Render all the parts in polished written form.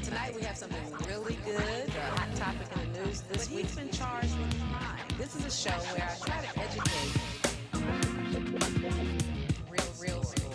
tonight we have something really good, a hot topic in the news this week. He's been charged with crime. This is a show where I try to educate real stories.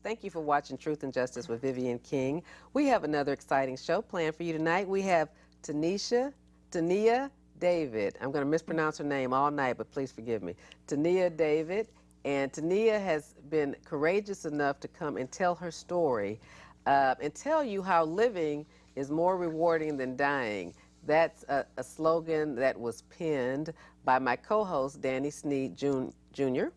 Thank you for watching Truth and Justice with Vivian King. We have another exciting show planned for you tonight. We have Taniya David. I'm going to mispronounce her name all night, but please forgive me. Taniya David. And Taniya has been courageous enough to come and tell her story and tell you how living is more rewarding than dying. That's a slogan that was penned by my co-host, Danny Sneed Jr.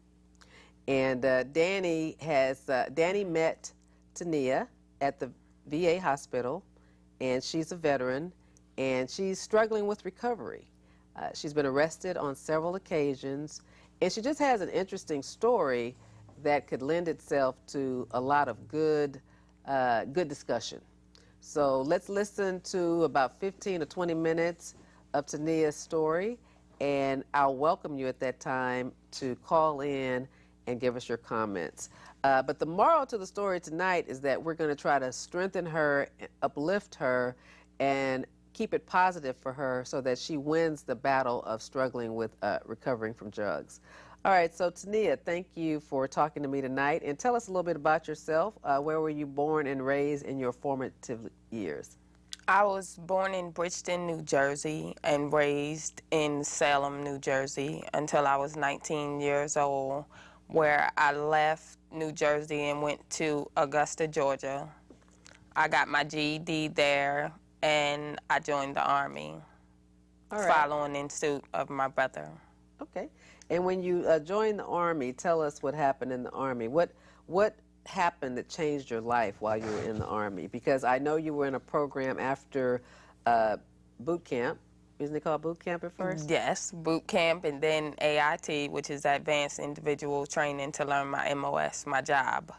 And Danny met Taniya at the VA hospital, and she's a veteran, and she's struggling with recovery. She's been arrested on several occasions, and she just has an interesting story that could lend itself to a lot of good discussion. So let's listen to about 15 or 20 minutes of Taniya's story, and I'll welcome you at that time to call in and give us your comments. But the moral to the story tonight is that we're going to try to strengthen her, uplift her, and keep it positive for her so that she wins the battle of struggling with recovering from drugs. All right, so Taniya, thank you for talking to me tonight. And tell us a little bit about yourself. Where were you born and raised in your formative years? I was born in Bridgeton, New Jersey, and raised in Salem, New Jersey, until I was 19 years old, where I left New Jersey and went to Augusta, Georgia. I got my GED there, and I joined the Army, following in suit of my brother. Okay. And when you joined the Army, tell us what happened in the Army. What happened that changed your life while you were in the Army? Because I know you were in a program after boot camp. Isn't it called boot camp at first? Yes, boot camp, and then AIT, which is Advanced Individual Training to learn my MOS, my job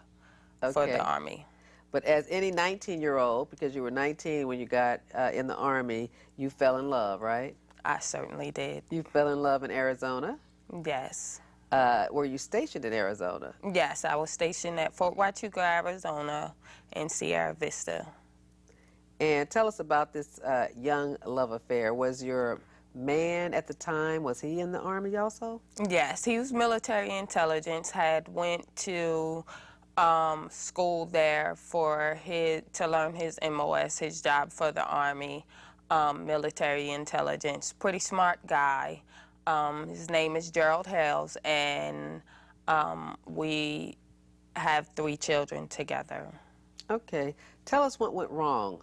for the Army. But as any 19-year-old, because you were 19 when you got in the Army, you fell in love, right? I certainly did. You fell in love in Arizona? Yes. Were you stationed in Arizona? Yes, I was stationed at Fort Huachuca, Arizona, and Sierra Vista. And tell us about this young love affair. Was your man at the time, was he in the Army also? Yes, he was military intelligence, had went to school there to learn his MOS, his job for the Army, military intelligence. Pretty smart guy. His name is Gerald Hales, and we have 3 children together. Okay. Tell us what went wrong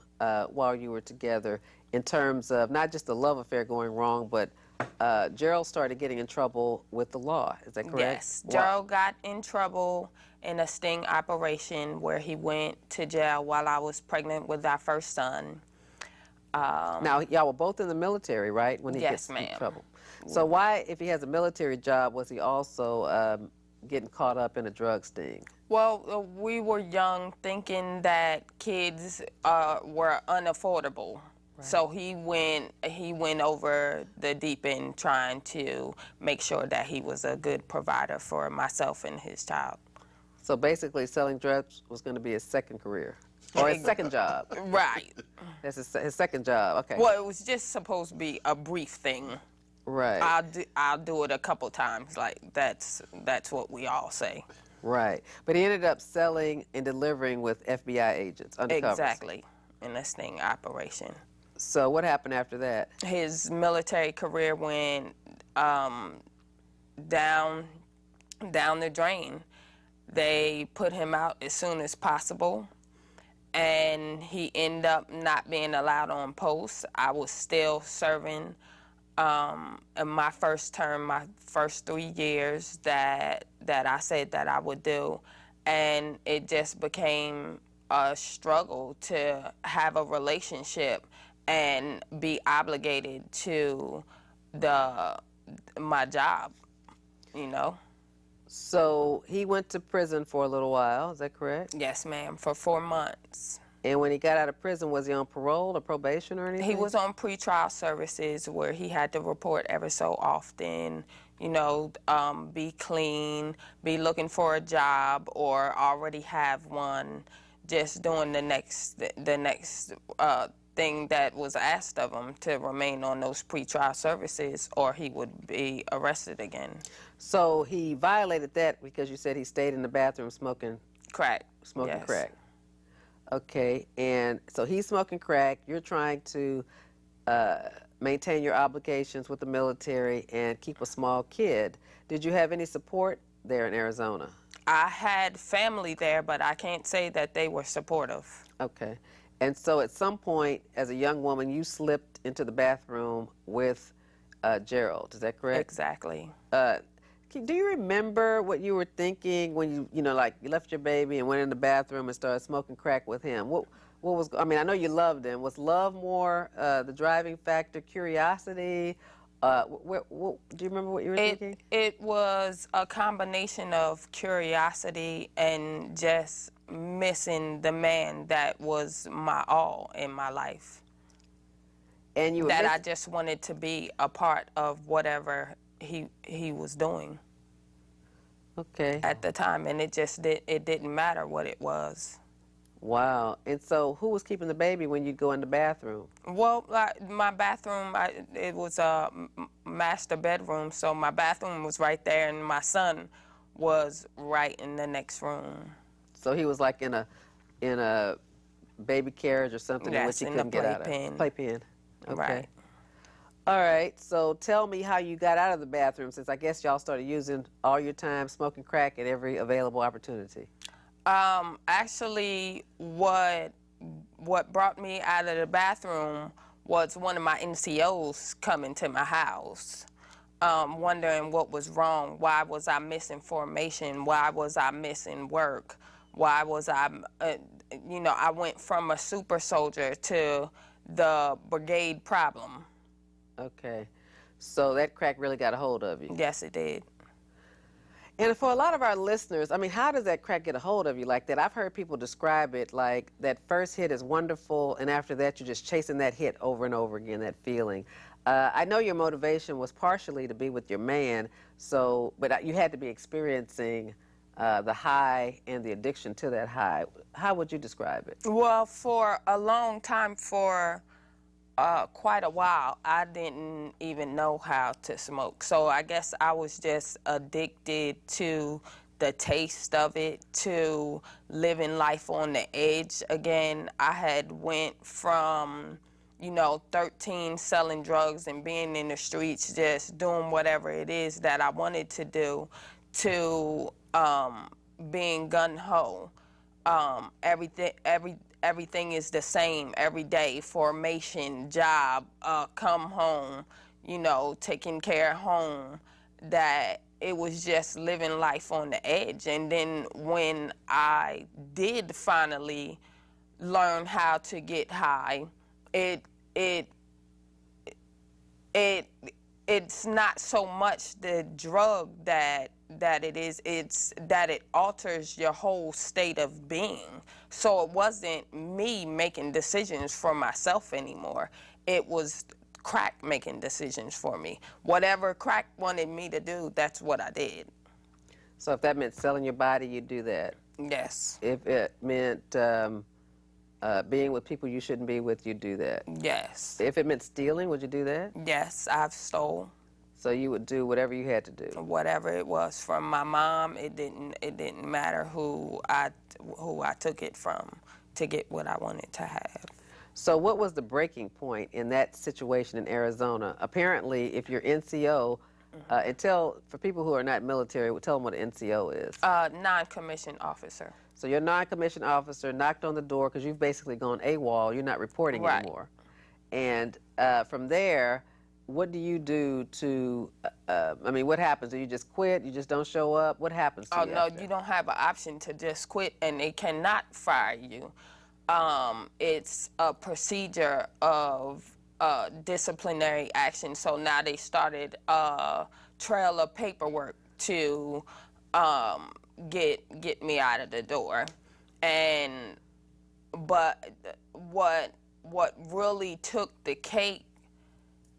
while you were together in terms of not just the love affair going wrong, but Gerald started getting in trouble with the law. Is that correct? Yes. Gerald got in trouble in a sting operation where he went to jail while I was pregnant with our first son. Now, y'all were both in the military, right? When he gets in trouble. So why, if he has a military job, was he also getting caught up in a drug sting? Well, we were young, thinking that kids were unaffordable. Right. So he went over the deep end trying to make sure that he was a good provider for myself and his child. So basically selling drugs was going to be his second career, or his second job. Right. That's his second job, okay. Well, it was just supposed to be a brief thing. Right. I'll do it a couple times, like that's what we all say. Right. But he ended up selling and delivering with FBI agents, undercovers. Exactly, in a sting operation. So what happened after that? His military career went down the drain. They put him out as soon as possible, and he ended up not being allowed on post. I was still serving in my first term, my first 3 years that I said that I would do, and it just became a struggle to have a relationship and be obligated to my job, you know. So he went to prison for a little while, is that correct? Yes, ma'am, for 4 months. And when he got out of prison, was he on parole or probation or anything? He was on pretrial services where he had to report ever so often, you know, be clean, be looking for a job or already have one, just doing the next thing that was asked of him to remain on those pretrial services, or he would be arrested again. So he violated that because you said he stayed in the bathroom smoking Crack. Smoking Yes. crack. Okay, and so he's smoking crack. You're trying to maintain your obligations with the military and keep a small kid. Did you have any support there in Arizona? I had family there, but I can't say that they were supportive. Okay, and so at some point, as a young woman, you slipped into the bathroom with Gerald. Is that correct? Exactly. Do you remember what you were thinking when you know, like you left your baby and went in the bathroom and started smoking crack with him? What was, I mean, I know you loved him. Was love more the driving factor, curiosity? Do you remember what you were thinking? It was a combination of curiosity and just missing the man that was my all in my life. And you were that I just wanted to be a part of whatever he was doing. Okay. At the time, and it didn't matter what it was. Wow. And so who was keeping the baby when you'd go in the bathroom? Well, my bathroom, it was a master bedroom, so my bathroom was right there, and my son was right in the next room. So he was like in a baby carriage or something in which he Yes, couldn't get out of. Playpen. Okay. Right. All right, so tell me how you got out of the bathroom, since I guess y'all started using all your time smoking crack at every available opportunity. Actually, what brought me out of the bathroom was one of my NCOs coming to my house, wondering what was wrong. Why was I missing formation? Why was I missing work? Why was I, you know, I went from a super soldier to the brigade problem. Okay, so that crack really got a hold of you. Yes, it did. And for a lot of our listeners, I mean, how does that crack get a hold of you like that? I've heard people describe it like that first hit is wonderful, and after that, you're just chasing that hit over and over again, that feeling. I know your motivation was partially to be with your man, so, but you had to be experiencing the high and the addiction to that high. How would you describe it? Well, for a long time, for quite a while, I didn't even know how to smoke. So I guess I was just addicted to the taste of it, to living life on the edge again. I had went from, you know, 13 selling drugs and being in the streets, just doing whatever it is that I wanted to do, to being gun-ho. Everything is the same every day. Formation, job, come home, you know, taking care of home. That it was just living life on the edge. And then when I did finally learn how to get high, it's not so much the drug that it is, it's that it alters your whole state of being. So it wasn't me making decisions for myself anymore. It was crack making decisions for me. Whatever crack wanted me to do, that's what I did. So if that meant selling your body, you'd do that? Yes. If it meant being with people you shouldn't be with, you'd do that? Yes. If it meant stealing, would you do that? Yes, I've stole. So you would do whatever you had to do? Whatever it was from my mom, it didn't matter who I took it from to get what I wanted to have. So what was the breaking point in that situation in Arizona? Apparently, if you're NCO, and for people who are not military, tell them what an NCO is. Non-commissioned officer. So your non-commissioned officer knocked on the door because you've basically gone AWOL. You're not reporting Right. anymore. And from there, what do you do to, I mean, what happens? Do you just quit? You just don't show up? What happens to Oh, you no, after? you don't have an option to just quit, and they cannot fire you. It's a procedure of disciplinary action. So now they started a trail of paperwork to get me out of the door. And but what really took the cake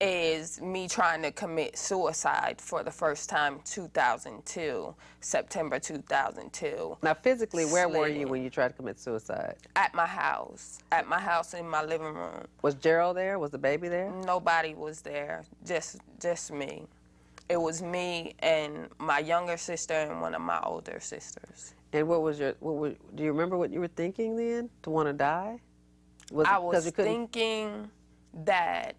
is me trying to commit suicide for the first time, 2002, September 2002. Now, physically, where were you Slid when you tried to commit suicide? at my house in my living room. Was Gerald there? Was the baby there? Nobody was there, just me. It was me and my younger sister and one of my older sisters. And do you remember what you were thinking then, to want to die? I was thinking that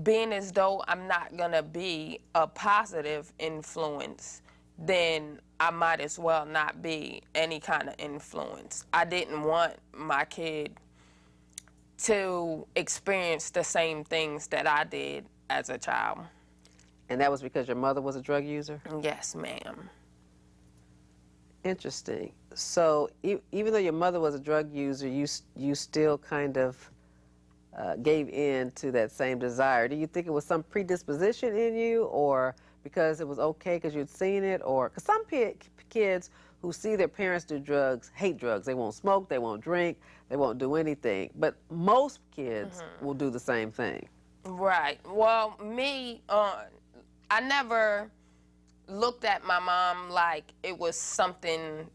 being as though I'm not gonna be a positive influence, then I might as well not be any kind of influence. I didn't want my kid to experience the same things that I did as a child. And that was because your mother was a drug user? Yes, ma'am. Interesting. So even though your mother was a drug user, you still kind of gave in to that same desire. Do you think it was some predisposition in you, or because it was okay because you'd seen it, or because some kids who see their parents do drugs hate drugs. They won't smoke, they won't drink, they won't do anything. But most kids will do the same thing. Right. Well, me, I never looked at my mom like it was something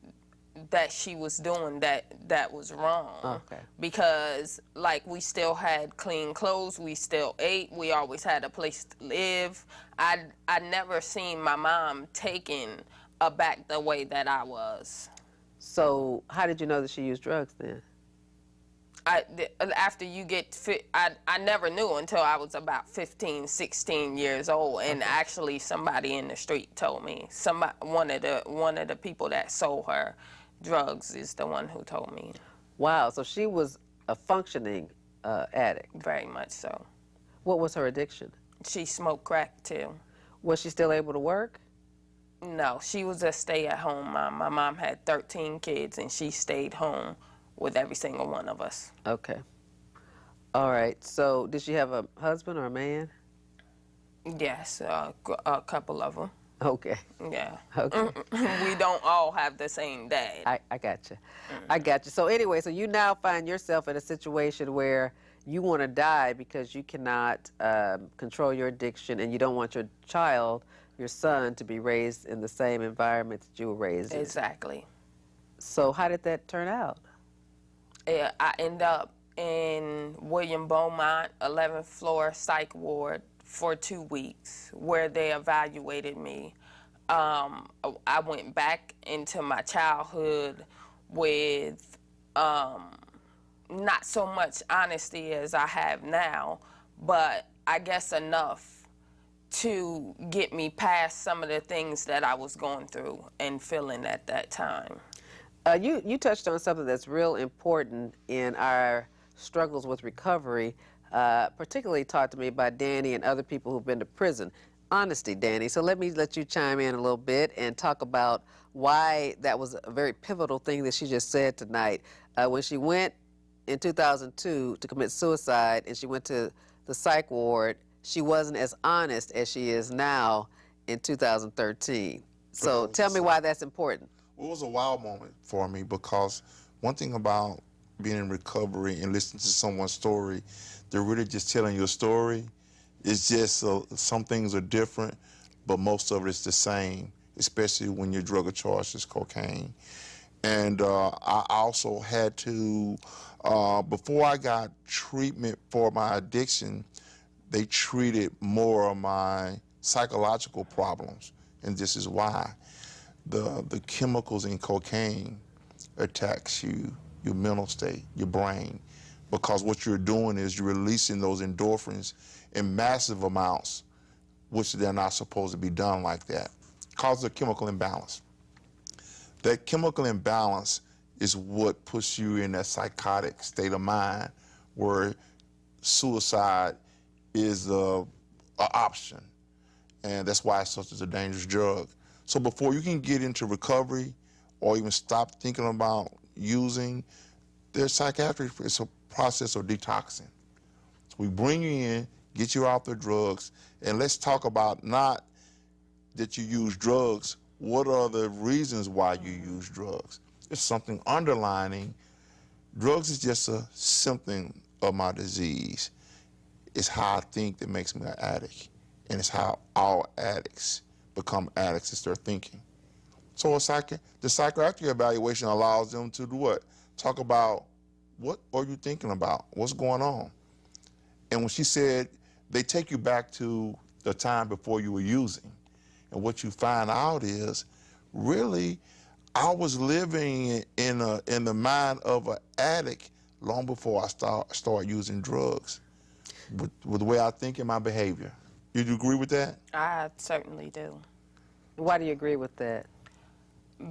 that she was doing that was wrong. Okay. Because, like, we still had clean clothes, we still ate, we always had a place to live. I never seen my mom taken aback the way that I was. So how did you know that she used drugs then? After you get fit, I never knew until I was about 15, 16 years old, and actually somebody in the street told me. One of the people that sold her drugs is the one who told me. Wow, so she was a functioning addict. Very much so. What was her addiction? She smoked crack too. Was she still able to work? No, she was a stay-at-home mom. My mom had 13 kids, and she stayed home with every single one of us. Okay. All right. So did she have a husband or a man? Yes, a couple of them. Okay. Yeah. Okay. We don't all have the same dad. I got you. I got you. So anyway, so you now find yourself in a situation where you want to die because you cannot control your addiction, and you don't want your child, your son, to be raised in the same environment that you were raised in. Exactly. So how did that turn out? Yeah, I ended up in William Beaumont, 11th floor psych ward for 2 weeks, where they evaluated me. I went back into my childhood with not so much honesty as I have now, but I guess enough to get me past some of the things that I was going through and feeling at that time. You touched on something that's real important in our struggles with recovery, particularly taught to me by Danny and other people who've been to prison. Honesty, Danny. So let you chime in a little bit and talk about why that was a very pivotal thing that she just said tonight. When she went in 2002 to commit suicide and she went to the psych ward, she wasn't as honest as she is now in 2013. So tell me why that's important. It was a wow moment for me, because one thing about being in recovery and listening to someone's story, they're really just telling you a story. It's just some things are different, but most of it is the same, especially when your drug of choice is cocaine. And I also had to, before I got treatment for my addiction, they treated more of my psychological problems, and this is why. The chemicals in cocaine attacks you, your mental state, your brain, because what you're doing is you're releasing those endorphins in massive amounts, which they're not supposed to be done like that. Causes a chemical imbalance. That chemical imbalance is what puts you in that psychotic state of mind where suicide is a option, and that's why it's such a dangerous drug. So before you can get into recovery or even stop thinking about using, there's psychiatry. It's a process of detoxing. So we bring you in, get you off the drugs, and let's talk about not that you use drugs. What are the reasons why you use drugs? It's something underlining. Drugs is just a symptom of my disease. It's how I think that makes me an addict, and it's how all addicts become addicts is their thinking. So the psychiatric evaluation allows them to do what? Talk about what are you thinking about? What's going on? And when she said they take you back to the time before you were using, and what you find out is really I was living in the mind of an addict long before I start using drugs with the way I think and my behavior. You do agree with that? I certainly do. Why do you agree with that?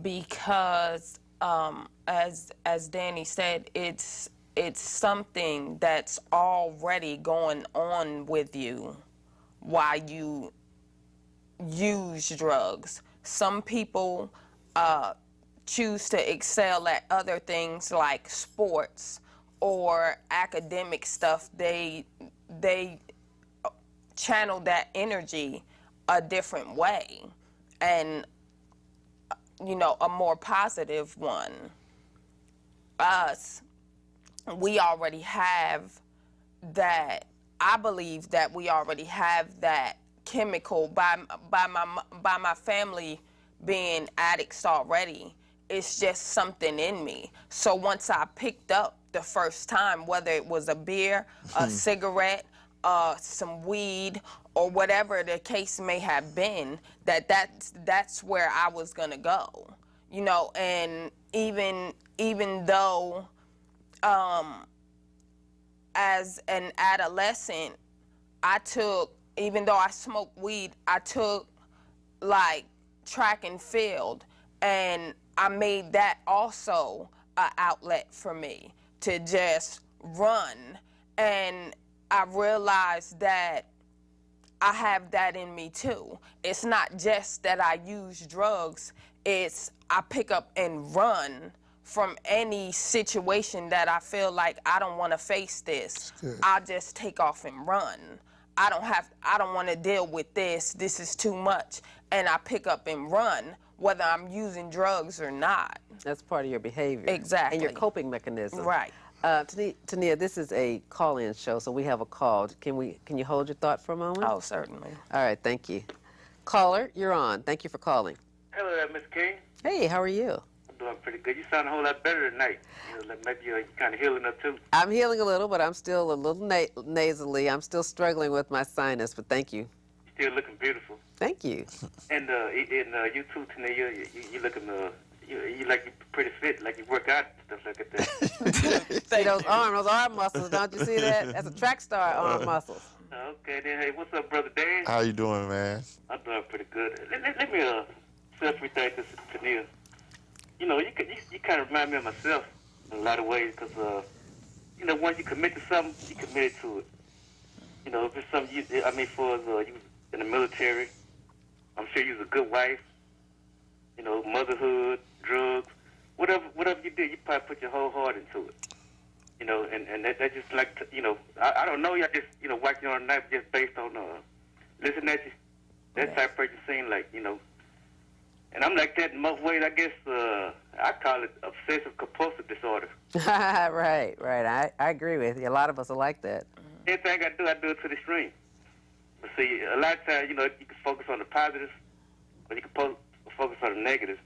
Because as Danny said, it's something that's already going on with you while you use drugs. Some people choose to excel at other things like sports or academic stuff. They channel that energy a different way, and a more positive one. Us, we already have that. I believe that we already have that chemical by my family being addicts already. It's just something in me. So once I picked up the first time, whether it was a beer, a cigarette, some weed, or whatever the case may have been, that's where I was gonna go, and even though as an adolescent, even though I smoked weed, I took like track and field, and I made that also an outlet for me to just run. And I realized that I have that in me too. It's not just that I use drugs, it's I pick up and run from any situation that I feel like I don't want to face this. I just take off and run. I don't want to deal with this. This is too much. And I pick up and run, whether I'm using drugs or not. That's part of your behavior. Exactly. And your coping mechanism. Right. Taniya, this is a call-in show, so we have a call. Can you hold your thought for a moment? Oh, certainly. All right, thank you. Caller, you're on. Thank you for calling. Hello there, Miss King. Hey, how are you? I'm doing pretty good. You sound a whole lot better tonight. Like maybe you're kind of healing up too. I'm healing a little, but I'm still a little nasally. I'm still struggling with my sinus, but thank you. You're still looking beautiful. Thank you. And you too, Taniya. You looking you like you're pretty fit, like you work out and stuff like that. See those arm muscles? Don't you see that? That's a track star arm muscles. Okay, then. Hey, what's up, brother Dan? How you doing, man? I'm doing pretty good. Let me self-retake this, Taniya. You kind of remind me of myself in a lot of ways, because once you commit to something, you committed to it. If it's something you was in the military, I'm sure you was a good wife. Motherhood, drugs, whatever you did, you probably put your whole heart into it. And that just like, I don't know, y'all just, watching you on the night just based on listening at you. That type of person seem like, and I'm like that in most ways. I guess I call it obsessive compulsive disorder. Right. I agree with you. A lot of us are like that. Anything I do it to the extreme. But see, a lot of times, you can focus on the positives, but you can focus on the negatives.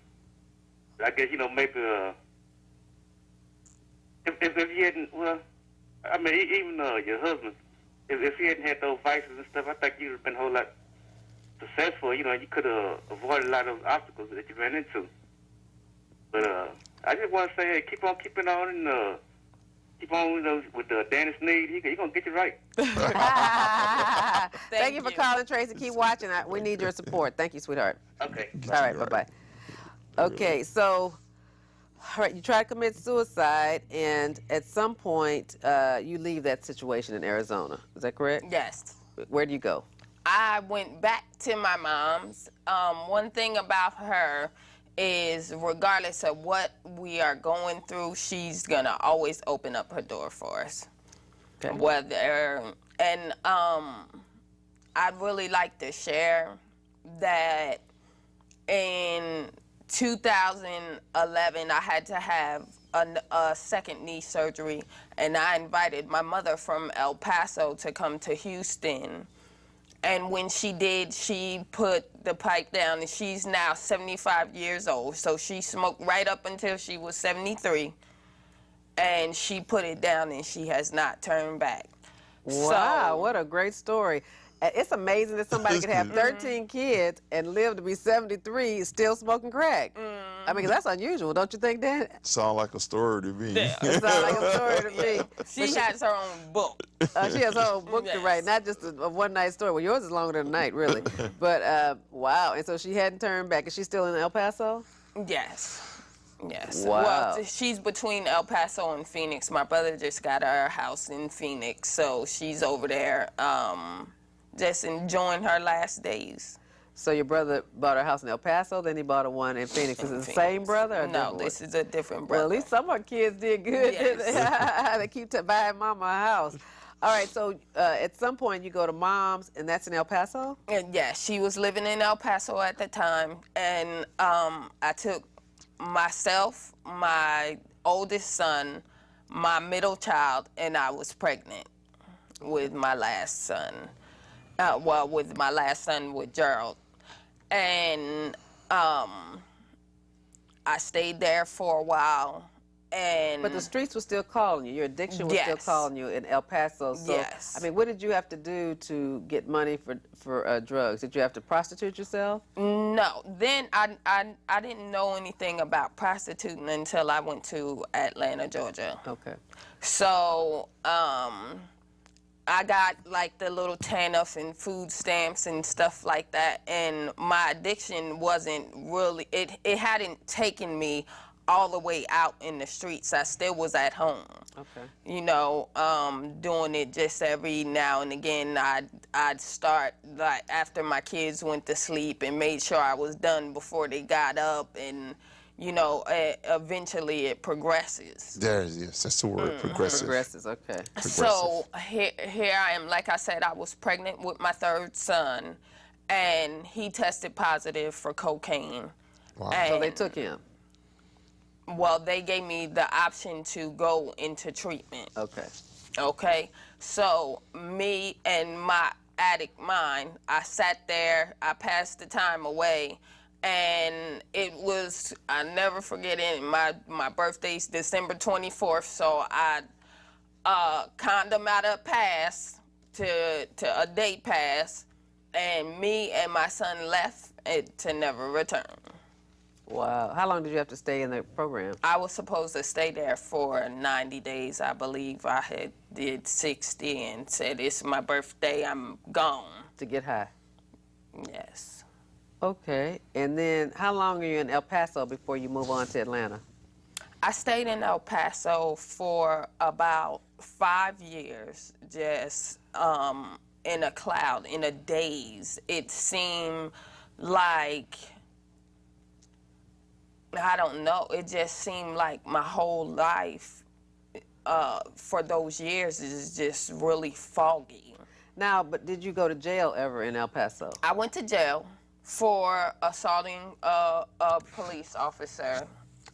I guess, maybe if you hadn't, even your husband, if he hadn't had those vices and stuff, I think you'd have been a whole lot successful. You could have avoided a lot of those obstacles that you ran into. But I just want to say, hey, keep on keeping on, and keep on with Danny Sneed. He's going to get you right. Thank you for calling, Tracy. Keep watching. We need your support. Thank you, sweetheart. Okay. All right, bye-bye. Okay, so All right, you try to commit suicide, and at some point, you leave that situation in Arizona. Is that correct? Yes. Where do you go? I went back to my mom's. One thing about her is regardless of what we are going through, she's going to always open up her door for us. Okay. And I'd really like to share that in 2011, I had to have a second knee surgery, and I invited my mother from El Paso to come to Houston. And when she did, she put the pipe down, and she's now 75 years old. So she smoked right up until she was 73, and she put it down, and she has not turned back. Wow, So, what a great story. It's amazing that somebody could have 13 kids and live to be 73 still smoking crack. I mean, that's unusual, don't you think, Dan? Sound like a story to me. Yeah. It sounds like a story to me. she has her own book. She has her own book to Yes. write, not just a one-night story. Well, yours is longer than a night, really. But, wow, and so she hadn't turned back. Is she still in El Paso? Yes. Yes. Wow. Well, she's between El Paso and Phoenix. My brother just got her house in Phoenix, so she's over there just enjoying her last days. So your brother bought a house in El Paso, then he bought a one in Phoenix. Is it the same brother or No, different this one? is a different Well, brother. at least some of our kids did good. Yes. They keep buying mama a house. All right, so at some point you go to mom's, and that's in El Paso? And yeah, she was living in El Paso at the time, and I took myself, my oldest son, my middle child, and I was pregnant with my last son. With my last son, with Gerald. And I stayed there for a while. And But the streets were still calling you. Your addiction was still Yes. calling you in El Paso. So, Yes. I mean, what did you have to do to get money for drugs? Did you have to prostitute yourself? no, then I didn't know anything about prostituting until I went to Atlanta, Georgia. Okay. So I got like the little TANF and food stamps and stuff like that, and my addiction wasn't really, it hadn't taken me all the way out in the streets. I still was at home. Okay. You know, doing it just every now and again. I'd start like after my kids went to sleep and made sure I was done before they got up, and you know, eventually it progresses. Yes, that's the word, progressive. Progresses, okay. So here I am. Like I said, I was pregnant with my third son, and he tested positive for cocaine. Wow. So they And- took him. Well, they gave me the option to go into treatment. Okay. Okay, so me and my addict mind, I sat there, I passed the time away, and it was, I never forget it, my birthday's December 24th, so I condom out a pass to a day pass, and me and my son left it to never return. Wow. How long did you have to stay in the program? I was supposed to stay there for 90 days, I believe. I had did 60 and said, it's my birthday, I'm gone. To get high? Yes. Okay. And then how long are you in El Paso before you move on to Atlanta? I stayed in El Paso for about 5 years, just in a cloud, in a daze. It seemed like, I don't know, it just seemed like my whole life for those years is just really foggy. Now, but did you go to jail ever in El Paso? I went to jail for assaulting a police officer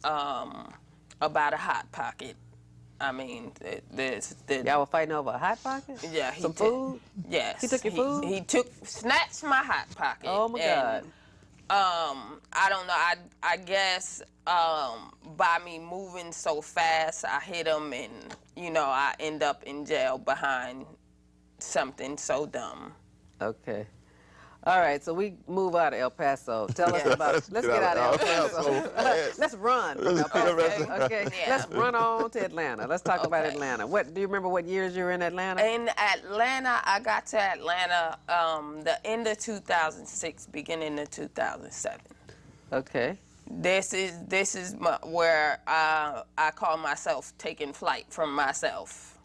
about a Hot Pocket. I mean, Y'all were fighting over a Hot Pocket? yeah, he Some did. food? Yes. He took your food? He snatched my Hot Pocket. Oh, my God. I don't know. I guess by me moving so fast, I hit him, and you know, I end up in jail behind something so dumb. Okay. All right, so we move out of El Paso. Tell us about, let's get out of El Paso. Let's run from El Paso. Okay, Yeah. let's run on to Atlanta. Let's talk about Okay. Atlanta. What, do you remember what years you were in Atlanta? In Atlanta, I got to Atlanta the end of 2006, beginning of 2007. Okay. This is where I call myself taking flight from myself.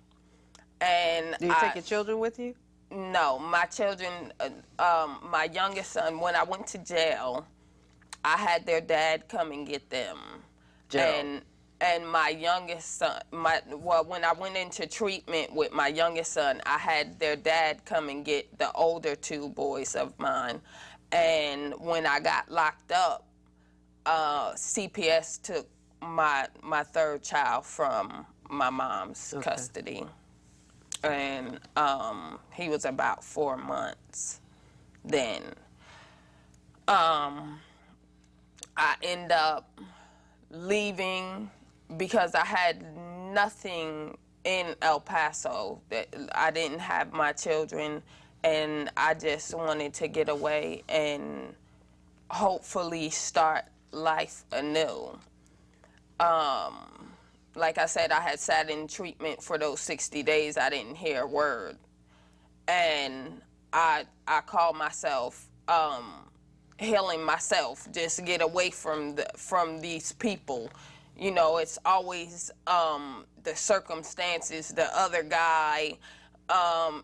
And Do you take your children with you? No, my children, my youngest son, when I went to jail, I had their dad come and get them. Jail. And my youngest son, when I went into treatment with my youngest son, I had their dad come and get the older two boys of mine. And when I got locked up, CPS took my third child from my mom's custody. And he was about 4 months then. I end up leaving because I had nothing in El Paso. That I didn't have my children, and I just wanted to get away and hopefully start life anew. Like I said, I had sat in treatment for those 60 days. I didn't hear a word. And I called myself healing myself, just to get away from these people. You know, it's always the circumstances, the other guy. I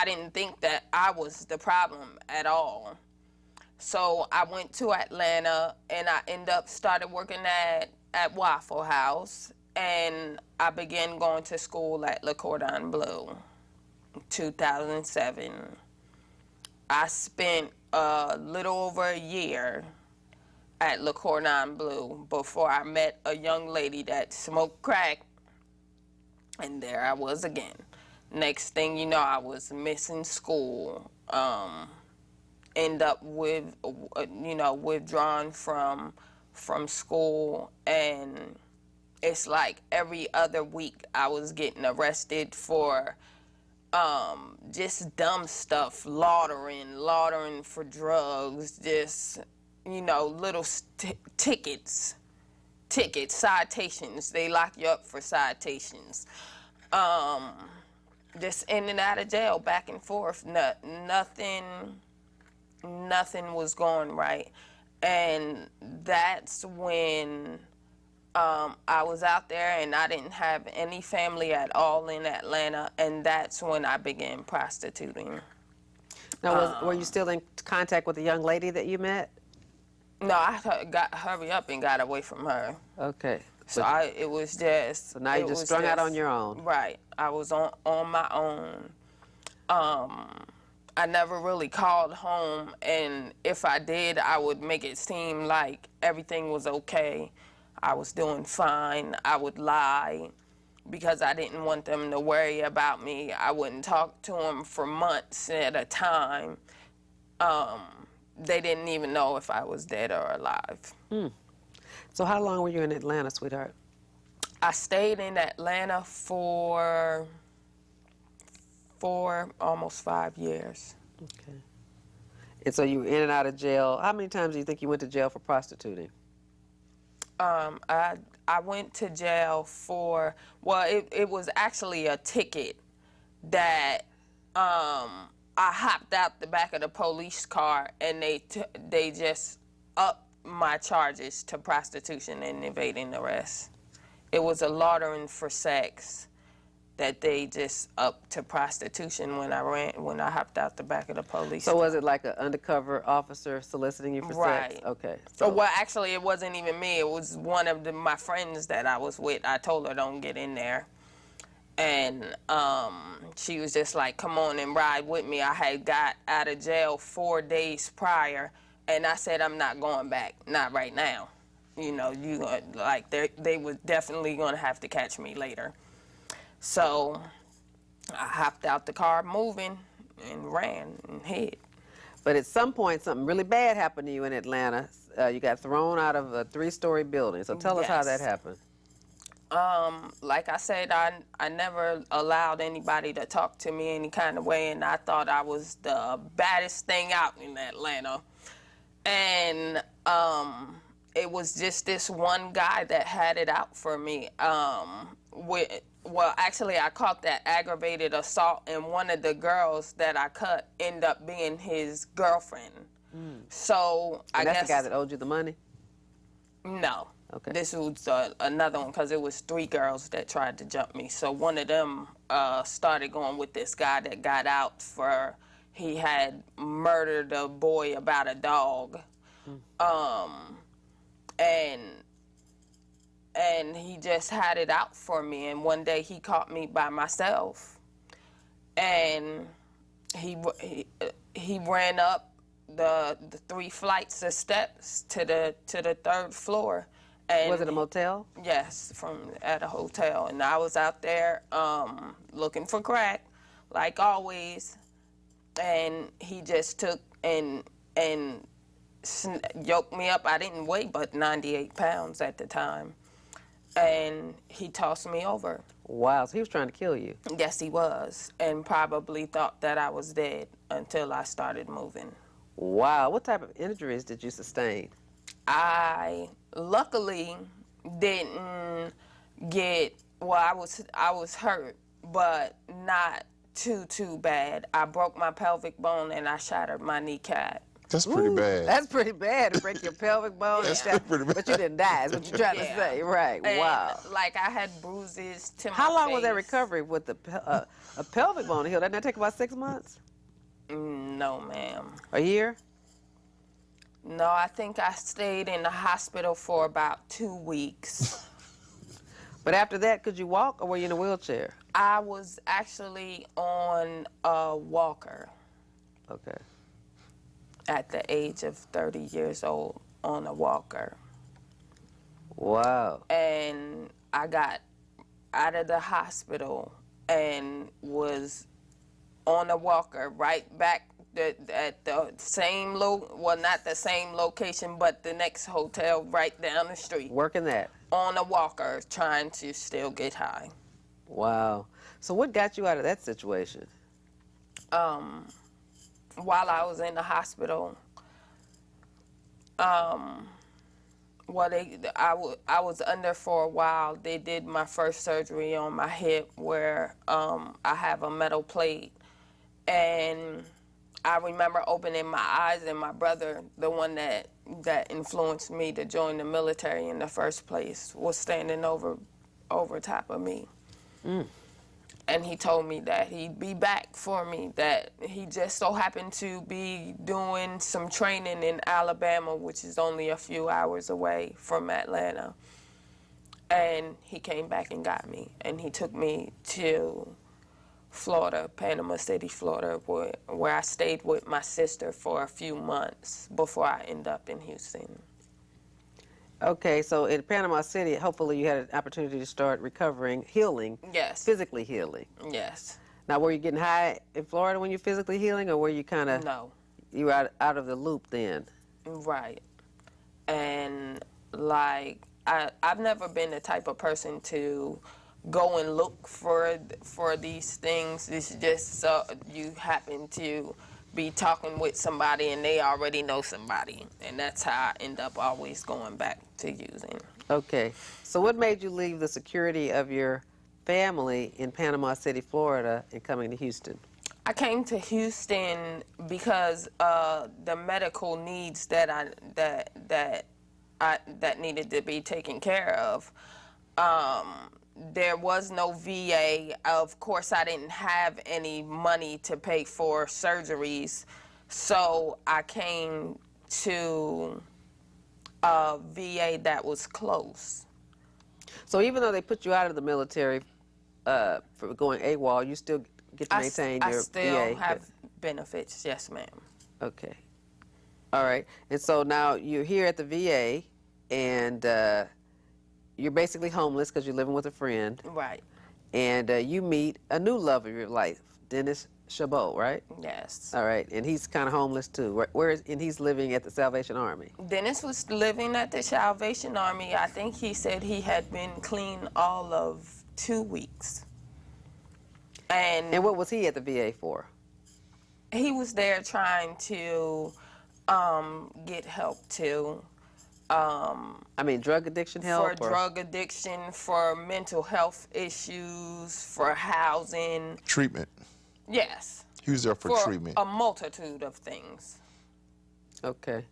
didn't think that I was the problem at all. So I went to Atlanta, and I started working at Waffle House, and I began going to school at Le Cordon Bleu, 2007. I spent a little over a year at Le Cordon Bleu before I met a young lady that smoked crack, and there I was again. Next thing you know, I was missing school. End up with, withdrawn from school, and it's like every other week I was getting arrested for just dumb stuff, laundering for drugs, just, little tickets, citations. They lock you up for citations. Just in and out of jail, back and forth. Nothing was going right. And that's when I was out there, and I didn't have any family at all in Atlanta, and that's when I began prostituting. Now, were you still in contact with the young lady that you met? No, I got hurry up and got away from her. Okay. So it was just. So now you just strung out on your own. Right. I was on my own. I never really called home, and if I did, I would make it seem like everything was okay. I was doing fine. I would lie because I didn't want them to worry about me. I wouldn't talk to them for months at a time. They didn't even know if I was dead or alive. So how long were you in Atlanta, sweetheart? I stayed in Atlanta for almost 5 years. Okay. And so you were in and out of jail. How many times do you think you went to jail for prostituting? I went to jail for, it was actually a ticket that I hopped out the back of the police car, and they just upped my charges to prostitution and evading arrest. It was a laundering for sex that they just upped to prostitution when I hopped out the back of the police car. So was it like an undercover officer soliciting you for right. sex? Okay. So. Well, actually, it wasn't even me. It was one of my friends that I was with. I told her, don't get in there. And she was just like, come on and ride with me. I had got out of jail 4 days prior, and I said, I'm not going back, not right now. They were definitely going to have to catch me later. So I hopped out the car moving and ran and hid. But at some point, something really bad happened to you in Atlanta. You got thrown out of a 3-story building. So tell us how that happened. Like I said, I never allowed anybody to talk to me any kind of way, and I thought I was the baddest thing out in Atlanta. And it was just this one guy that had it out for me. Actually, I caught that aggravated assault, and one of the girls that I cut ended up being his girlfriend. So I guess that's the guy that owed you the money? No. Okay. This was another one because it was 3 girls that tried to jump me. So one of them started going with this guy that got out for he had murdered a boy about a dog. And he just had it out for me. And one day he caught me by myself. And he ran up the 3 flights of steps to the 3rd floor. And Was it a motel? Yes, at a hotel. And I was out there looking for crack, like always. And he just took and yoked me up. I didn't weigh but 98 pounds at the time. And he tossed me over. Wow, so he was trying to kill you. Yes, he was, and probably thought that I was dead until I started moving. Wow, what type of injuries did you sustain? I luckily didn't get, well, I was hurt, but not too bad. I broke my pelvic bone and I shattered my kneecap. That's pretty bad. That's pretty bad to break your pelvic bone. That's and pretty bad. But you didn't die, is what you're trying to say. Right, And, wow. like, I had bruises to my How long was that face. recovery with a pelvic bone heal? Didn't that take about 6 months? No, ma'am. A year? No, I think I stayed in the hospital for about 2 weeks. But after that, could you walk or were you in a wheelchair? I was actually on a walker Okay. at the age of 30 years old, on a walker. Wow. And I got out of the hospital and was on a walker right back at the same well, not the same location, but the next hotel right down the street. Working that? On a walker, trying to still get high. Wow. So what got you out of that situation? While I was in the hospital, I was under for a while. They did my first surgery on my hip where I have a metal plate. And I remember opening my eyes, and my brother, the one that influenced me to join the military in the first place, was standing over top of me. And he told me that he'd be back for me, that he just so happened to be doing some training in Alabama, which is only a few hours away from Atlanta. And he came back and got me, and he took me to Florida, Panama City, Florida, where I stayed with my sister for a few months before I ended up in Houston. Okay, so in Panama City, hopefully you had an opportunity to start recovering, healing. Yes. Physically healing. Yes. Now, were you getting high in Florida when you're physically healing, or were you kind of... No. You were out of the loop then? Right. And, like, I've never been the type of person to go and look for these things. It's just you happen to be talking with somebody and they already know somebody, and that's how I end up always going back to using. Okay, so what made you leave the security of your family in Panama City, Florida, and coming to Houston? I came to Houston because the medical needs that needed to be taken care of. There was no VA. Of course, I didn't have any money to pay for surgeries, so I came to a VA that was close. So even though they put you out of the military for going AWOL, you still get to maintain your VA? I still have benefits, yes, ma'am. Okay. All right. And so now you're here at the VA, and you're basically homeless because you're living with a friend. Right. And you meet a new love of your life, Dennis Chabot, right? Yes. All right. And he's kind of homeless too. And he's living at the Salvation Army. Dennis was living at the Salvation Army. I think he said he had been clean all of 2 weeks. And what was he at the VA for? He was there trying to get help too. I mean, drug addiction help? For drug addiction, for mental health issues, for housing. Treatment. Yes. He was there for treatment. A multitude of things. Okay.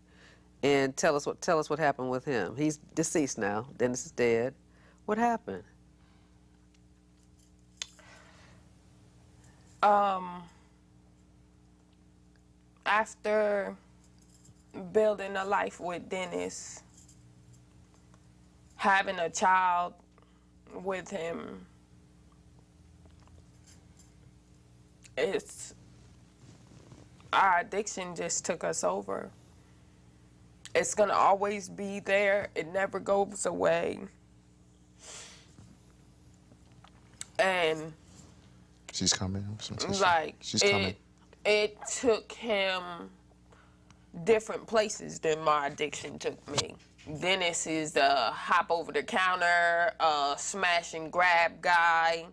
And tell us what happened with him. He's deceased now. Dennis is dead. What happened? After building a life with Dennis, having a child with him, our addiction just took us over. It's gonna always be there. It never goes away. And She's coming. like She's coming. it took him different places than my addiction took me. Dennis is the hop over the counter, smash and grab guy,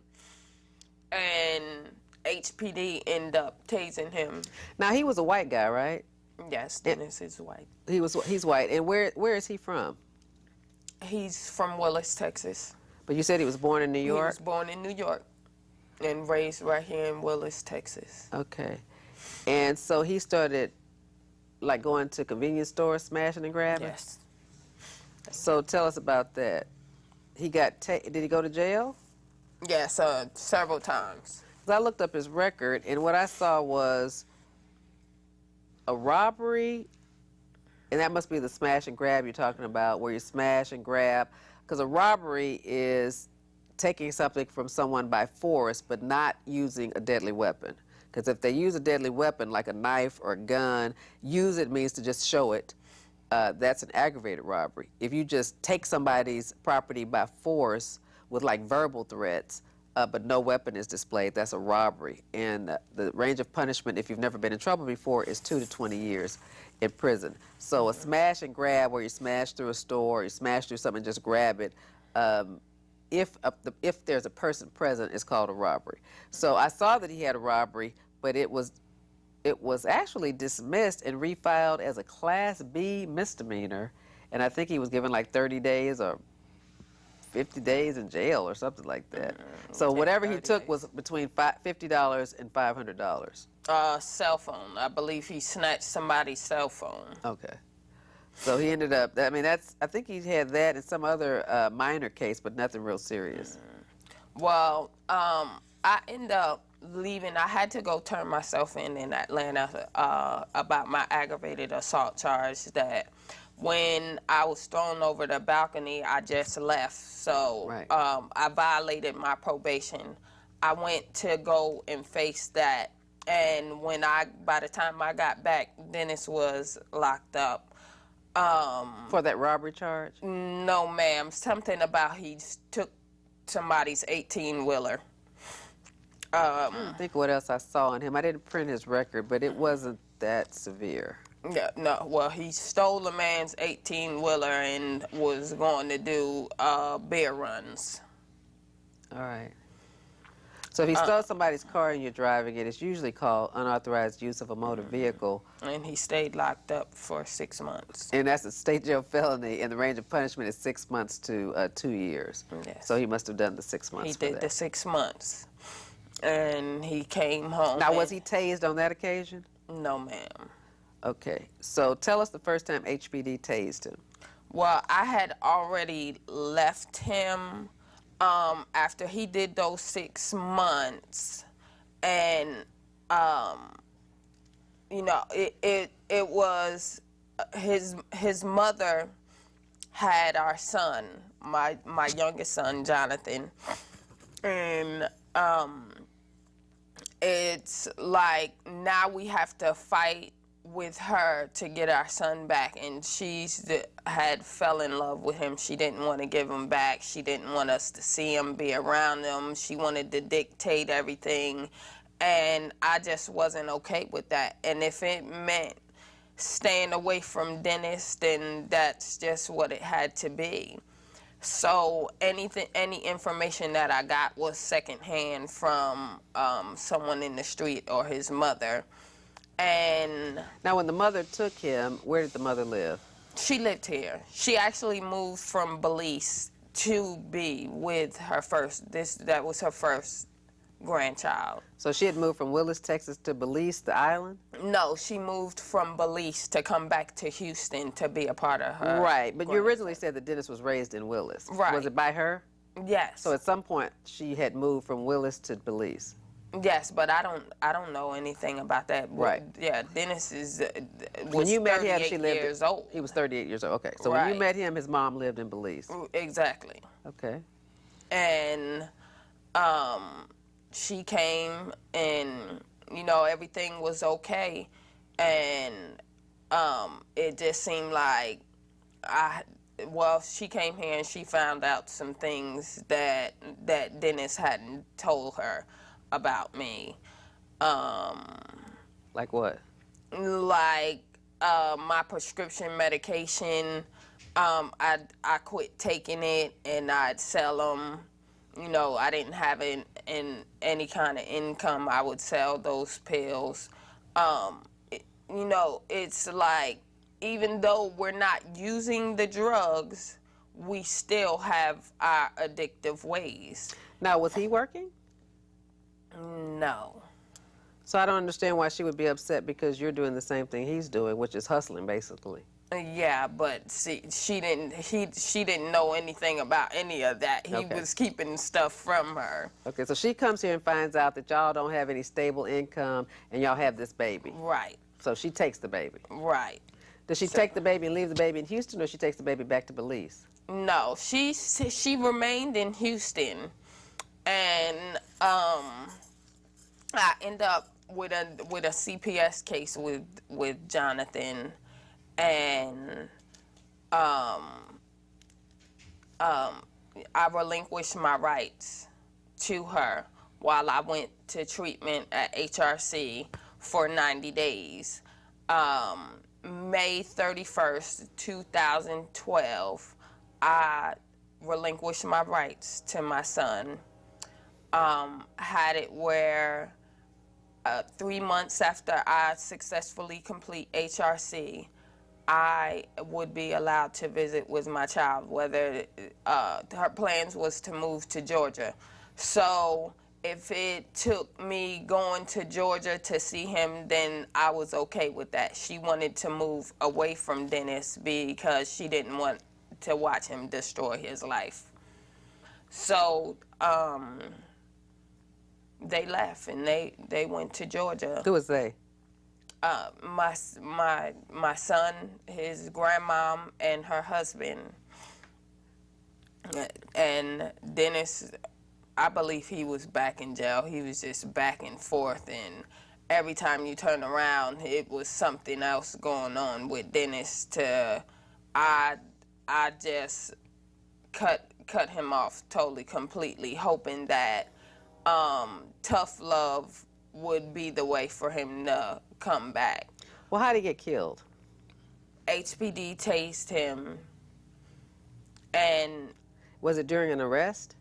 and HPD end up tasing him. Now he was a white guy, right? Yes, Dennis is white. He's white. And where is he from? He's from Willis, Texas. But you said he was born in New He York? was born in New York and raised right here in Willis, Texas. Okay. And so he started like going to convenience stores, smashing and grabbing? Yes. So tell us about that. Did he go to jail? Yes, several times. 'Cause I looked up his record, and what I saw was a robbery, and that must be the smash and grab you're talking about, where you smash and grab. Because a robbery is taking something from someone by force, but not using a deadly weapon. Because if they use a deadly weapon, like a knife or a gun, use it means to just show it. That's an aggravated robbery. If you just take somebody's property by force with like verbal threats, but no weapon is displayed, that's a robbery. And the range of punishment, if you've never been in trouble before, is 2 to 20 years in prison. So a smash and grab, where you smash through a store, or you smash through something and just grab it, if there's a person present, it's called a robbery. So I saw that he had a robbery, but it was actually dismissed and refiled as a Class B misdemeanor, and I think he was given like 30 days or 50 days in jail or something like that. So whatever he took was between $50 and $500. Cell phone. I believe he snatched somebody's cell phone. Okay. So he ended up, I think he had that in some other minor case, but nothing real serious. Well, I ended up leaving. I had to go turn myself in Atlanta about my aggravated assault charge that when I was thrown over the balcony, I just left. So Right. I violated my probation. I went to go and face that. And by the time I got back, Dennis was locked up. For that robbery charge? No, ma'am. Something about he took somebody's 18-wheeler. Think what else I saw on him. I didn't print his record, but it wasn't that severe. Yeah, no. Well, he stole a man's 18-wheeler and was going to do beer runs. All right. So if he stole somebody's car and you're driving it, it's usually called unauthorized use of a motor vehicle. And he stayed locked up for 6 months. And that's a state jail felony, and the range of punishment is 6 months to 2 years. Yes. So he must have done the 6 months. He for did that. the 6 months. And he came home. Now, was he tased on that occasion? No, ma'am. Okay. So tell us the first time HPD tased him. Well, I had already left him after he did those 6 months, and you know, it was his mother had our son, my youngest son, Jonathan, and it's like now we have to fight with her to get our son back, and had fell in love with him. She didn't want to give him back. She didn't want us to see him, be around him. She wanted to dictate everything, and I just wasn't okay with that. And if it meant staying away from Dennis, then that's just what it had to be. So any information that I got was secondhand from someone in the street or his mother. And now, when the mother took him, where did the mother live? She lived here. She actually moved from Belize to be with her that was her first grandchild. So she had moved from Willis, Texas to Belize, the island? No, she moved from Belize to come back to Houston to be a part of her. Right, but you originally grandson. said that Dennis was raised in Willis. Right. Was it by her? Yes. So at some point she had moved from Willis to Belize. Yes, but I don't know anything about that. Right. Yeah, Dennis is was When you met him, 38 she lived. years old. He was 38 years old. Okay, so when you Right. met him, his mom lived in Belize. Exactly. Okay. And she came, and everything was okay, and it just seemed like she came here and she found out some things that Dennis hadn't told her about me. Like what? Like my prescription medication, I quit taking it and I'd sell them. I didn't have any kind of income. I would sell those pills. It's like, even though we're not using the drugs, we still have our addictive ways. Now, was he working? No. So I don't understand why she would be upset because you're doing the same thing he's doing, which is hustling, basically. Yeah, but see, she didn't know anything about any of that. He Okay. was keeping stuff from her. Okay, so she comes here and finds out that y'all don't have any stable income and y'all have this baby. Right. So she takes the baby. Right. Does she take the baby and leave the baby in Houston, or she takes the baby back to Belize? No, she remained in Houston, and I end up with a CPS case with Jonathan, and I relinquished my rights to her while I went to treatment at HRC for 90 days. May 31st, 2012, I relinquished my rights to my son. Had it where 3 months after I successfully complete HRC, I would be allowed to visit with my child, whether her plans was to move to Georgia. So if it took me going to Georgia to see him, then I was okay with that. She wanted to move away from Dennis because she didn't want to watch him destroy his life. So they left and they went to Georgia. Who was they? My son, his grandmom, and her husband. And Dennis, I believe he was back in jail. He was just back and forth, and every time you turn around, it was something else going on with Dennis. I just cut him off totally, completely, hoping that tough love would be the way for him to come back. Well, how did he get killed? HPD tased him, and Was it during an arrest?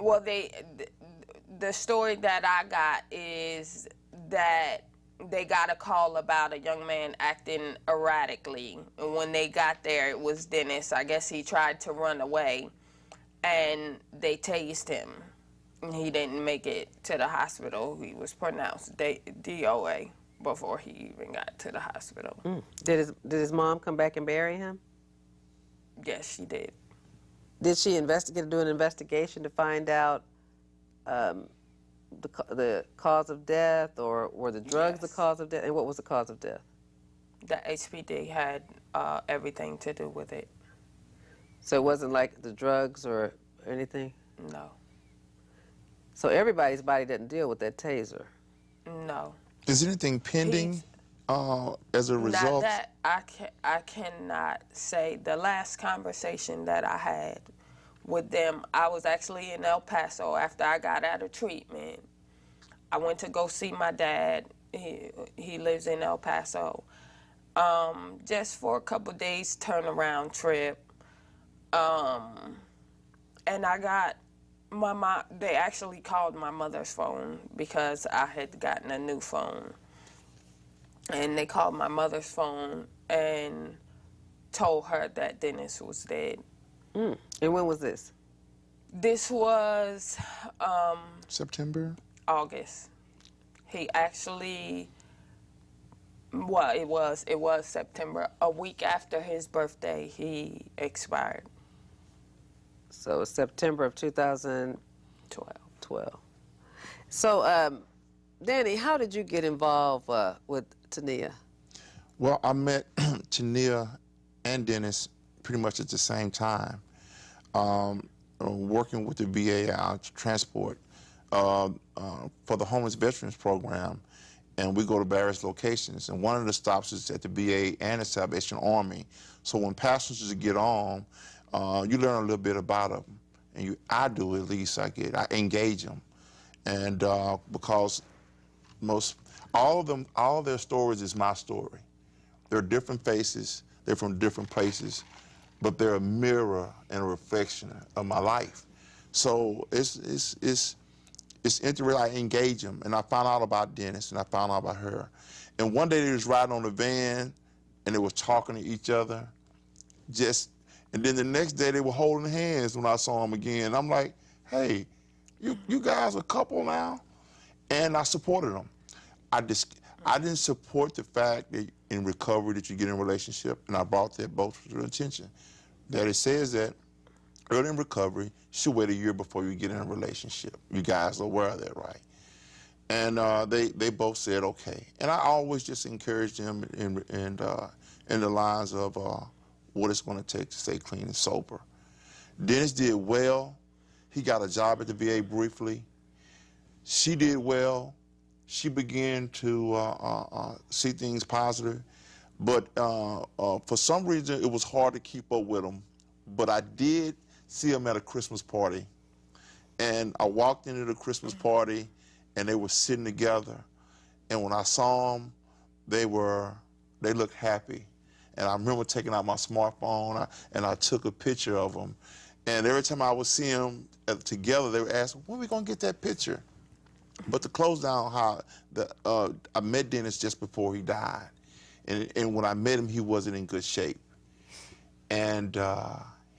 well, the story that I got is that they got a call about a young man acting erratically. And when they got there, it was Dennis. I guess he tried to run away, and they tased him. And he didn't make it to the hospital. He was pronounced DOA before he even got to the hospital. Did his mom come back and bury him? Yes, she did. Did she do an investigation to find out the cause of death, or were the drugs the Yes. cause of death? And what was the cause of death? The HPD had everything to do with it. So it wasn't like the drugs or anything? No. So everybody's body doesn't deal with that taser. No. Is anything pending as a result? Not that I cannot say. The last conversation that I had with them, I was actually in El Paso after I got out of treatment. I went to go see my dad. He lives in El Paso. Just for a couple days turnaround trip. And I got my mom, they actually called my mother's phone because I had gotten a new phone. And they called my mother's phone and told her that Dennis was dead. And when was this? This was September? August. He actually, well, it was September. A week after his birthday, he expired. So September of 2012. 12. So, Danny, how did you get involved with Taniya? Well, I met Taniya and Dennis pretty much at the same time, working with the VA transport for the homeless veterans program, and we go to various locations. And one of the stops is at the VA and the Salvation Army. So when passengers get on, you learn a little bit about them, and I do at least. I engage them, and because all of their stories is my story. They're different faces. They're from different places, but they're a mirror and a reflection of my life. So it's interesting. I engage them, and I found out about Dennis, and I found out about her. And one day they was riding on the van, and they were talking to each other, and then the next day they were holding hands when I saw them again. I'm like, hey, you guys are a couple now? And I supported them. I didn't support the fact that in recovery that you get in a relationship, and I brought that both to their attention. That it says that early in recovery, you should wait a year before you get in a relationship. You guys are aware of that, right? And they both said okay. And I always just encouraged them in the lines of what it's going to take to stay clean and sober. Dennis did well. He got a job at the VA briefly. She did well. She began to see things positive, but for some reason it was hard to keep up with them. But I did see them at a Christmas party, and I walked into the Christmas party, and they were sitting together. And when I saw them, they looked happy. And I remember taking out my smartphone, and I took a picture of them. And every time I would see them together, they would ask, when are we going to get that picture? But to close down I met Dennis just before he died. And when I met him, he wasn't in good shape. And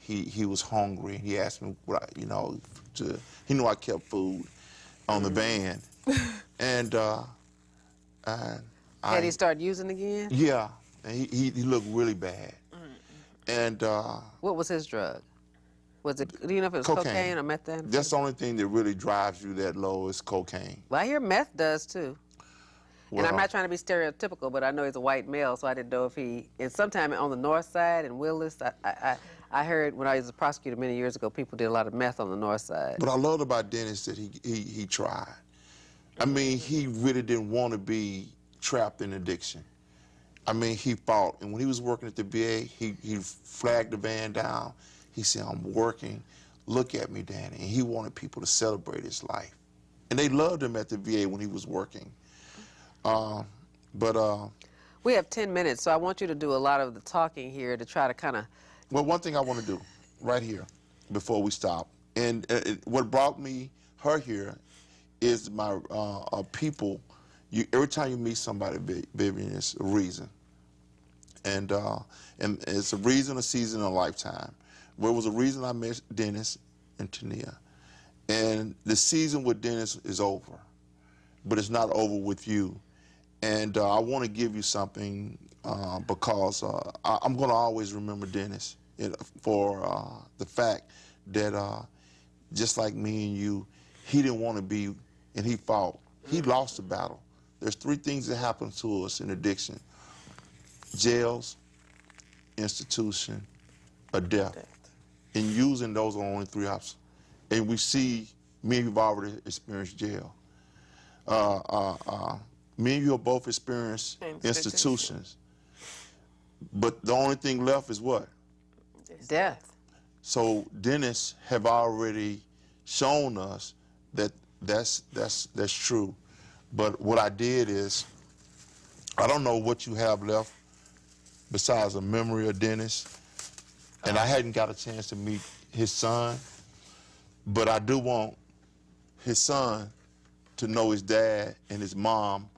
he was hungry. He asked me, he knew I kept food on the van. And Had he started using again? Yeah, and he looked really bad. And what was his drug? Do you know if it was cocaine or methamphetamine? That's the only thing that really drives you that low is cocaine. Well, I hear meth does too. Well, and I'm not trying to be stereotypical, but I know he's a white male, so I didn't know if and sometime on the north side in Willis, I heard when I was a prosecutor many years ago, people did a lot of meth on the north side. But I loved about Dennis that he tried. I mean, he really didn't want to be trapped in addiction. I mean, he fought. And when he was working at the VA, he flagged the van down. He said, I'm working. Look at me, Danny. And he wanted people to celebrate his life. And they loved him at the VA when he was working. We have 10 minutes, so I want you to do a lot of the talking here to try to kind of... Well, one thing I want to do right here before we stop, and what brought her here is my people. Every time you meet somebody, Vivian, it's a reason. And it's a reason, a season, a lifetime. Well, it was a reason I met Dennis and Taniya. And the season with Dennis is over, but it's not over with you. And I want to give you something because I'm going to always remember Dennis for the fact that just like me and you, he didn't want to be, and he fought. He lost the battle. There's 3 things that happen to us in addiction: jails, institution, or death. And using those are only 3 options. And we see, me and you've already experienced jail. Me and you have both experienced institutions. But the only thing left is what? Death. So Dennis have already shown us that that's true. But what I did is, I don't know what you have left besides a memory of Dennis. And I hadn't got a chance to meet his son, but I do want his son to know his dad and his mom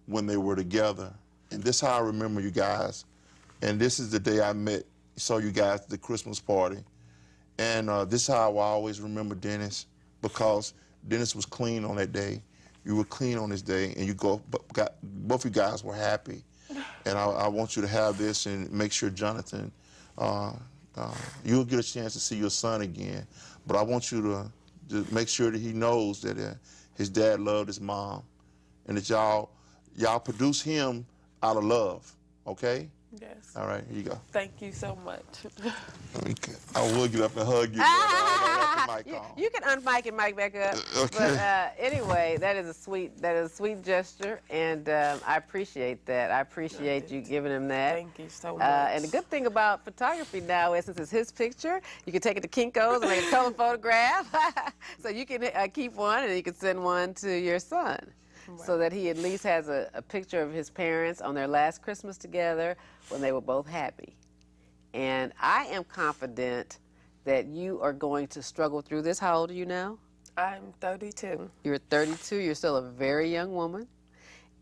when they were together. And this is how I remember you guys. And this is the day I saw you guys at the Christmas party. And this is how I always remember Dennis, because Dennis was clean on that day. you were clean on this day, and both you guys were happy. And I want you to have this and make sure, Jonathan, you'll get a chance to see your son again. But I want you to make sure that he knows that his dad loved his mom, and that y'all produce him out of love. Okay? Yes. All right, here you go. Thank you so much. Okay. I will get up and hug you. But I don't have the mic on. You can unmic and mic back up. Okay. But anyway, that is a sweet gesture, and I appreciate that. I appreciate you giving him that. Thank you so much. And the good thing about photography now is, since it's his picture, you can take it to Kinko's and make a color photograph. So you can keep one, and you can send one to your son. Right. So that he at least has a picture of his parents on their last Christmas together when they were both happy. And I am confident that you are going to struggle through this. How old are you now? I'm 32. You're 32. You're still a very young woman.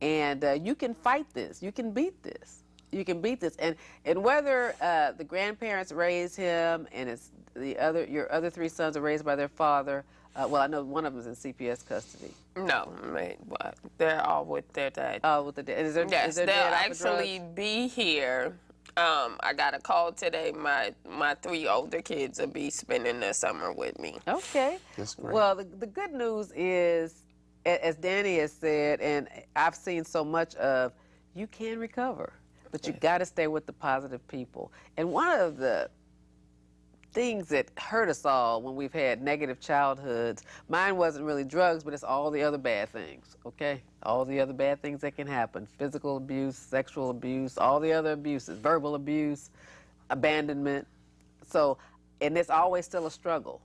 And you can fight this. You can beat this. You can beat this. And whether the grandparents raised him and your other three sons are raised by their father, well, I know one of them is in CPS custody. No, what? They're all with their dad. Oh, with the dad. Is their Yes, they'll they'll actually be here. I got a call today. My three older kids will be spending the summer with me. Okay. That's great. Well, the good news is, as Danny has said, and I've seen so much of, you can recover, but you got to stay with the positive people. And one of the things that hurt us all when we've had negative childhoods, mine wasn't really drugs, but it's all the other bad things, okay? All the other bad things that can happen: physical abuse, sexual abuse, all the other abuses, verbal abuse, abandonment. So, and it's always still a struggle.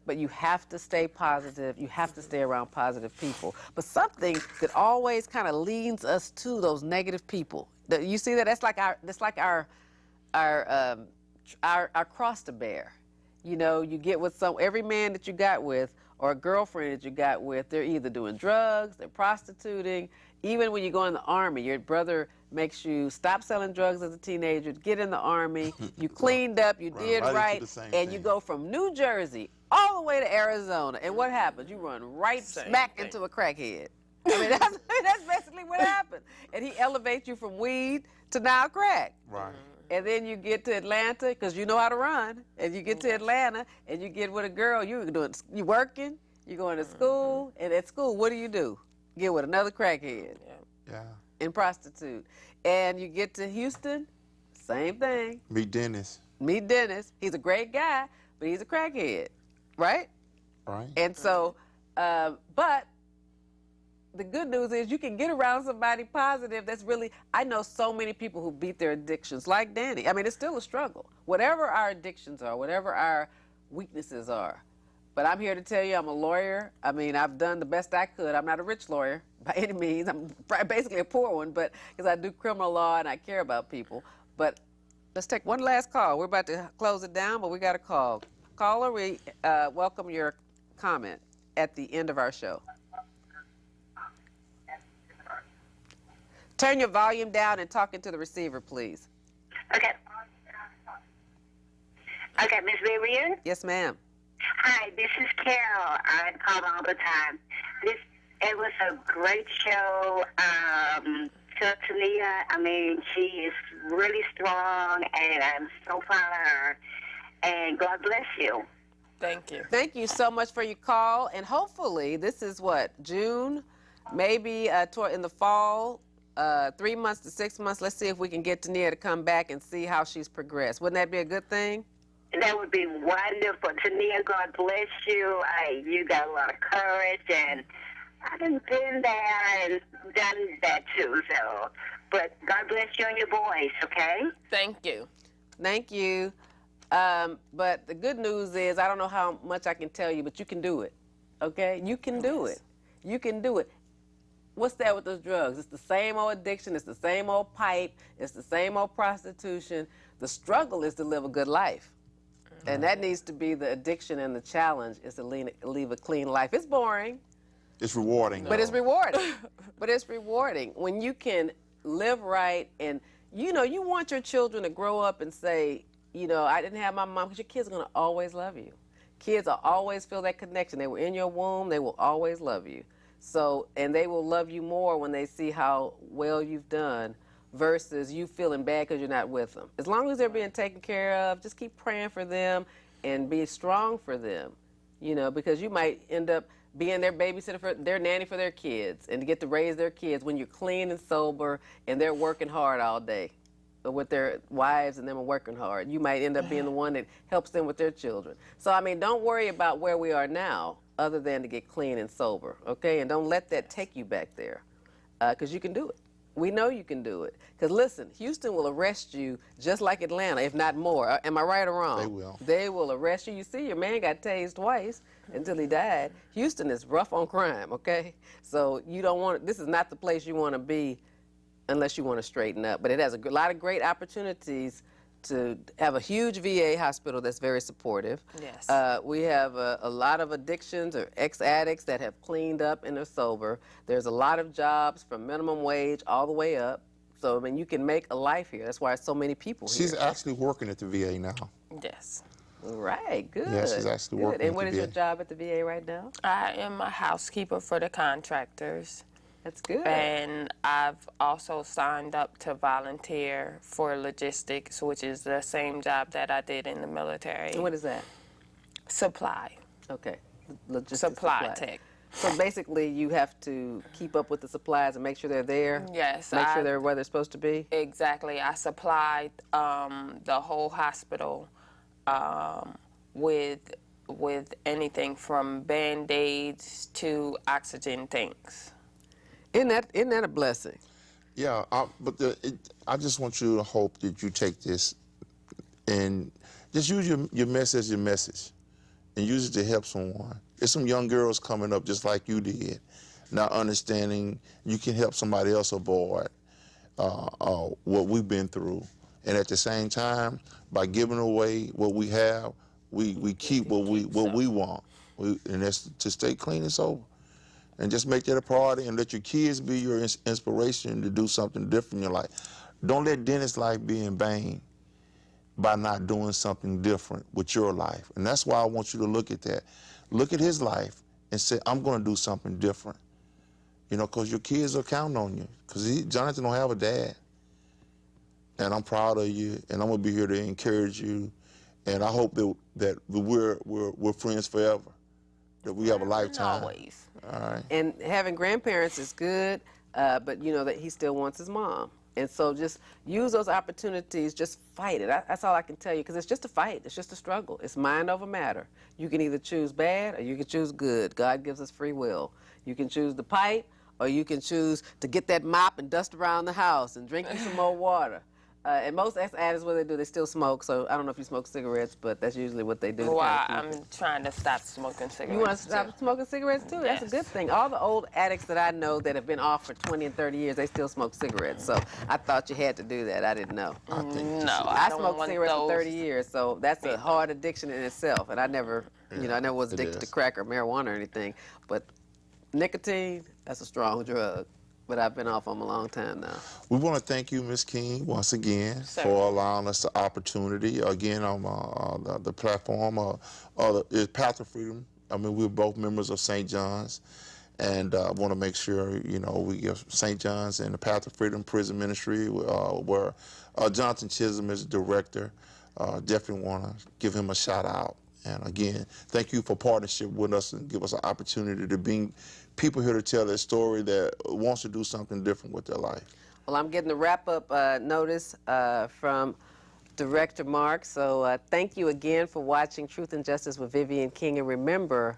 But you have to stay positive. You have to stay around positive people. But something that always kind of leads us to those negative people. You see that? That's like our cross to bear. You know, you get with every man that you got with, or a girlfriend that you got with, they're either doing drugs, they're prostituting. Even when you go in the Army, your brother makes you stop selling drugs as a teenager, get in the Army, you cleaned up, you did right, and you go from New Jersey all the way to Arizona. And what happens? You run right smack into a crackhead. I mean, that's basically what happened. And he elevates you from weed to now crack. Right. And then you get to Atlanta, because you know how to run. And you get to Atlanta, and you get with a girl. You working, you going to school, and at school, what do? Get with another crackhead. Yeah. And prostitute. And you get to Houston, same thing. Meet Dennis. He's a great guy, but he's a crackhead, right? Right. And so, but the good news is you can get around somebody positive that's really, I know so many people who beat their addictions, like Danny. I mean, it's still a struggle. Whatever our addictions are, whatever our weaknesses are. But I'm here to tell you, I'm a lawyer. I mean, I've done the best I could. I'm not a rich lawyer by any means. I'm basically a poor one, but because I do criminal law and I care about people. But let's take one last call. We're about to close it down, but we got a call. Caller, we welcome your comment at the end of our show. Turn your volume down and talk into the receiver, please. Okay. Okay, Miss Vivian? Yes, ma'am. Hi, this is Carol. I call all the time. It was a great show. Taniya, I mean, she is really strong, and I'm so proud of her. And God bless you. Thank you. Thank you so much for your call. And hopefully, this is what, June, maybe in the fall, 3 months to 6 months. Let's see if we can get Taniya to come back and see how she's progressed. Wouldn't that be a good thing? That would be wonderful. Taniya, God bless you. You got a lot of courage, and I've been there and done that too. So, but God bless you and your boys, okay? Thank you. Thank you. But the good news is, I don't know how much I can tell you, but you can do it, okay? You can do it. You can do it. What's that with those drugs? It's the same old addiction. It's the same old pipe. It's the same old prostitution. The struggle is to live a good life. And that needs to be the addiction, and the challenge is to leave a clean life. It's boring. It's rewarding. But it's rewarding. But it's rewarding when you can live right, and, you know, you want your children to grow up and say, you know, I didn't have my mom, because your kids are going to always love you. Kids will always feel that connection. They were in your womb. They will always love you. So, and they will love you more when they see how well you've done versus you feeling bad because you're not with them. As long as they're being taken care of, just keep praying for them and be strong for them, you know, because you might end up being their babysitter, for their nanny for their kids, and to get to raise their kids when you're clean and sober and they're working hard all day with their wives and them are working hard. You might end up being the one that helps them with their children. So, I mean, don't worry about where we are now other than to get clean and sober, okay? And don't let that take you back there because you can do it. We know you can do it. Because listen, Houston will arrest you just like Atlanta, if not more. Am I right or wrong? They will. They will arrest you. You see, your man got tased twice until he died. Houston is rough on crime, okay? So you don't want, this is not the place you want to be unless you want to straighten up. But it has a lot of great opportunities to have a huge VA hospital that's very supportive. Yes. We have a lot of addictions or ex-addicts that have cleaned up and are sober. There's a lot of jobs from minimum wage all the way up. So, I mean, you can make a life here. That's why so many people here. She's actually working at the VA now. Yes. Right, good. Yeah, she's actually working And what at is the your VA. job at the VA right now? I am a housekeeper for the contractors. That's good. And I've also signed up to volunteer for logistics, which is the same job that I did in the military. And what is that? Supply. Okay. Logistics Supply tech. So basically, you have to keep up with the supplies and make sure they're there? Yes. Make sure they're where they're supposed to be? Exactly. I supplied the whole hospital with anything from Band-Aids to oxygen tanks. Isn't that a blessing? Yeah, but I just want you to hope that you take this and just use your message as your message and use it to help someone. There's some young girls coming up just like you did, not understanding you can help somebody else avoid what we've been through. And at the same time, by giving away what we have, we keep what we want, and that's to stay clean and sober. And just make that a priority and let your kids be your inspiration to do something different in your life. Don't let Dennis' life be in vain by not doing something different with your life. And that's why I want you to look at that. Look at his life and say, I'm going to do something different. You know, because your kids are counting on you. Because Jonathan don't have a dad. And I'm proud of you, and I'm going to be here to encourage you. And I hope that we're friends forever, that we have a lifetime. Always. All right. And having grandparents is good, but you know that he still wants his mom. And so just use those opportunities, just fight it. That's all I can tell you, because it's just a fight. It's just a struggle. It's mind over matter. You can either choose bad or you can choose good. God gives us free will. You can choose the pipe or you can choose to get that mop and dust around the house and drink you some more water. And most ex-addicts, what they do, they still smoke. So I don't know if you smoke cigarettes, but that's usually what they do. Well, I'm trying to stop smoking cigarettes. You want to stop smoking cigarettes too? That's a good thing. All the old addicts that I know that have been off for 20 and 30 years, they still smoke cigarettes. So I thought you had to do that. I didn't know. I smoked cigarettes for 30 years, so that's a hard addiction in itself. And I never, I never was addicted to crack or marijuana or anything. But nicotine, that's a strong drug. But I've been off them a long time now. We want to thank you, Ms. King, once again for allowing us the opportunity. Again, on the platform is Path of Freedom. I mean, we're both members of St. John's, and I want to make sure, we give St. John's and the Path of Freedom Prison Ministry, where Jonathan Chisholm is the director. Definitely want to give him a shout out. And again, thank you for partnership with us and give us an opportunity to bring people here to tell their story that wants to do something different with their life. Well, I'm getting a wrap-up notice from Director Mark. So thank you again for watching Truth and Justice with Vivian King. And remember,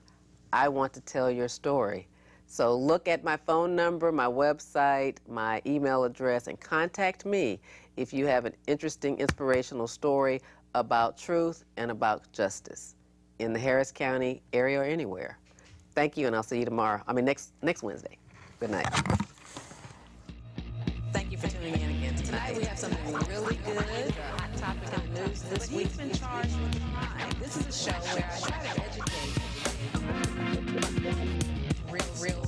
I want to tell your story. So look at my phone number, my website, my email address, and contact me if you have an interesting, inspirational story about truth and about justice in the Harris County area or anywhere. Thank you, and I'll see you tomorrow. Next Wednesday. Good night. Thank you for tuning in again. Tonight we have something really good, a hot topic in the news this week. He's been charged with crime. This is a show where I try to educate real